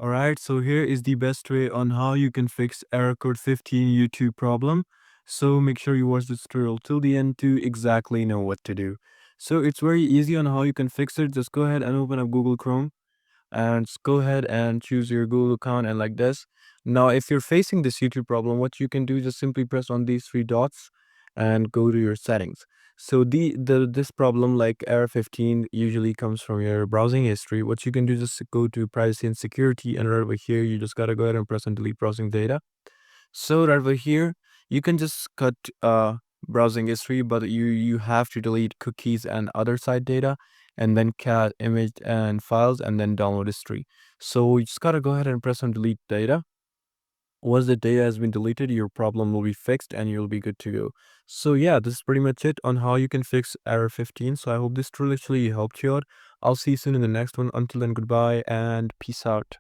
Alright, so here is the best way on how you can fix error code 15 YouTube problem. So make sure you watch this tutorial till the end to exactly know what to do. So it's very easy on how you can fix it. Just go ahead and open up Google Chrome and go ahead and choose your Google account and like this. Now, if you're facing this YouTube problem, what you can do is just simply press on these three dots and go to your settings. So this problem like error 15 usually comes from your browsing history. What you can do is just go to privacy and security, and right over here, you just gotta go ahead and press on delete browsing data. So right over here, you can just cut browsing history, but you have to delete cookies and other site data, and then cat image and files, and then download history. So you just gotta go ahead and press on delete data. Once the data has been deleted, your problem will be fixed and you'll be good to go. So yeah, this is pretty much it on how you can fix error 15. So I hope this truly actually helped you out. I'll see you soon in the next one. Until then, goodbye and peace out.